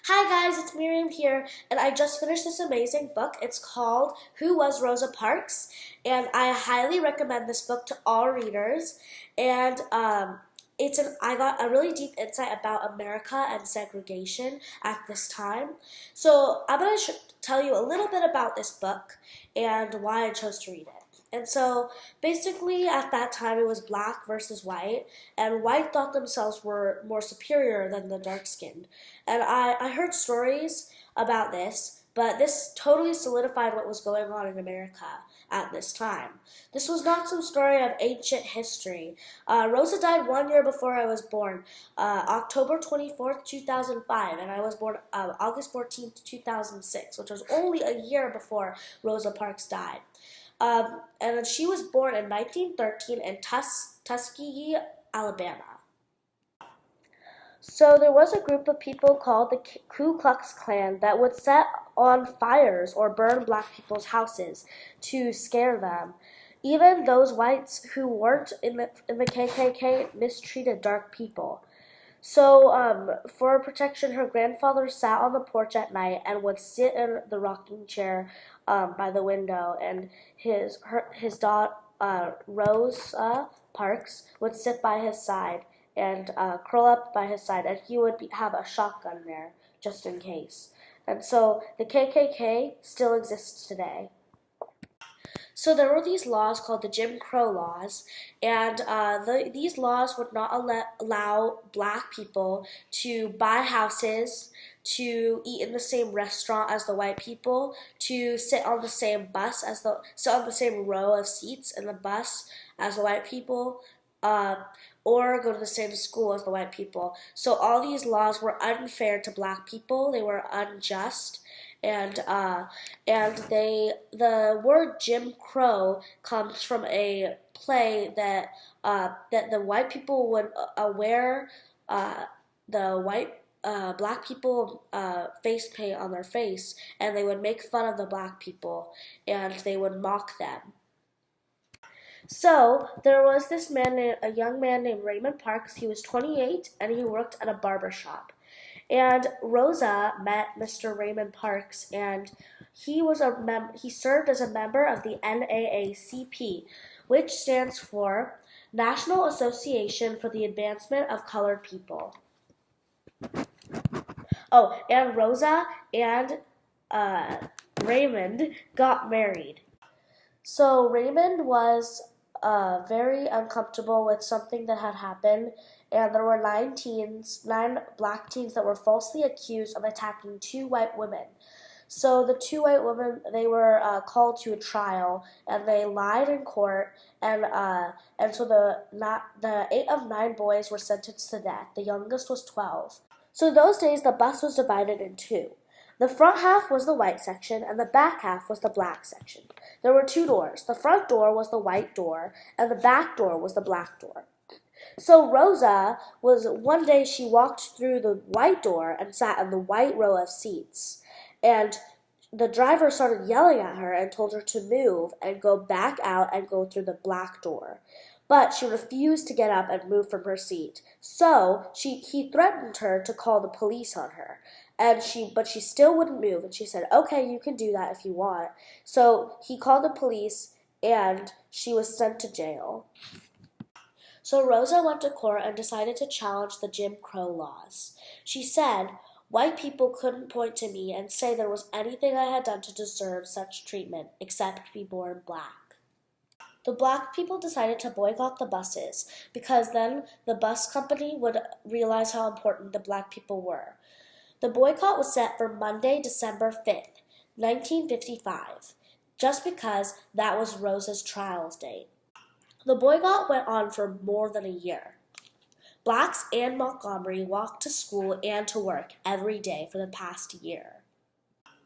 Hi guys, it's Miriam here, and I just finished this amazing book. It's called Who Was Rosa Parks? And I highly recommend this book to all readers. And I got a really deep insight about America and segregation at this time. So I'm going to tell you a little bit about this book and why I chose to read it. And so basically at that time it was black versus white, and white thought themselves were more superior than the dark skinned. And I heard stories about this, but this totally solidified what was going on in America at this time. This was not some story of ancient history. Rosa died 1 year before I was born, October 24th, 2005, and I was born August 14th, 2006, which was only a year before Rosa Parks died. And she was born in 1913 in Tuskegee, Alabama. So there was a group of people called the Ku Klux Klan that would set on fires or burn black people's houses to scare them. Even those whites who weren't in the KKK mistreated dark people. So, for protection, her grandfather sat on the porch at night and would sit in the rocking chair by the window, and his daughter Rosa Parks would sit by his side and curl up by his side, and he would have a shotgun there just in case. And so the KKK still exists today. So there were these laws called the Jim Crow laws, and these laws would not allow black people to buy houses, to eat in the same restaurant as the white people, to sit on the same bus sit on the same row of seats in the bus as the white people, or go to the same school as the white people. So all these laws were unfair to black people. They were unjust. And the word Jim Crow comes from a play that the white people would wear black people face paint on their face, and they would make fun of the black people, and they would mock them. So there was a young man named Raymond Parks. He was 28, and he worked at a barber shop. And Rosa met Mr. Raymond Parks, and he served as a member of the NAACP, which stands for National Association for the Advancement of Colored People. Oh, and Rosa and Raymond got married. So Raymond was very uncomfortable with something that had happened, and there were nine black teens that were falsely accused of attacking two white women. So the two white women, they were called to a trial, and they lied in court, and so the 8 of 9 boys were sentenced to death. The youngest was 12. So those days, the bus was divided in two. The front half was the white section, and the back half was the black section. There were 2 doors. The front door was the white door, and the back door was the black door. So one day she walked through the white door and sat in the white row of seats. And the driver started yelling at her and told her to move and go back out and go through the black door. But she refused to get up and move from her seat. So he threatened her to call the police on her. But she still wouldn't move, and she said, "Okay, you can do that if you want." So he called the police, and she was sent to jail. So Rosa went to court and decided to challenge the Jim Crow laws. She said, "White people couldn't point to me and say there was anything I had done to deserve such treatment, except be born black." The black people decided to boycott the buses, because then the bus company would realize how important the black people were. The boycott was set for Monday, December 5th, 1955, just because that was Rosa's trial date. The boycott went on for more than a year. Blacks in Montgomery walked to school and to work every day for the past year.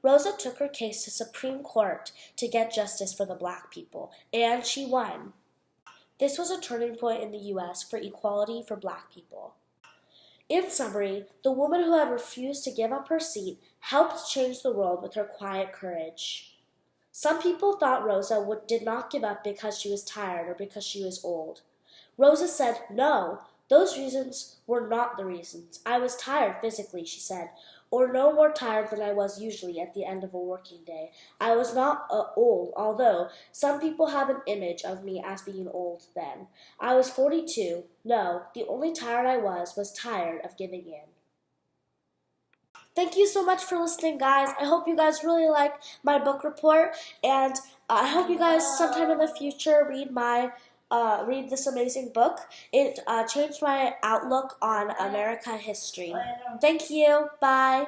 Rosa took her case to Supreme Court to get justice for the black people, and she won. This was a turning point in the U.S. for equality for black people. In summary, the woman who had refused to give up her seat helped change the world with her quiet courage. Some people thought Rosa did not give up because she was tired or because she was old. Rosa said, "No, those reasons were not the reasons. I was tired physically," she said, or no more tired than I was usually at the end of a working day. I was not old, although some people have an image of me as being old then. I was 42. No, the only tired I was tired of giving in. Thank you so much for listening, guys. I hope you guys really like my book report, and I hope you guys sometime in the future read this amazing book. It changed my outlook on America history. Thank you. Bye.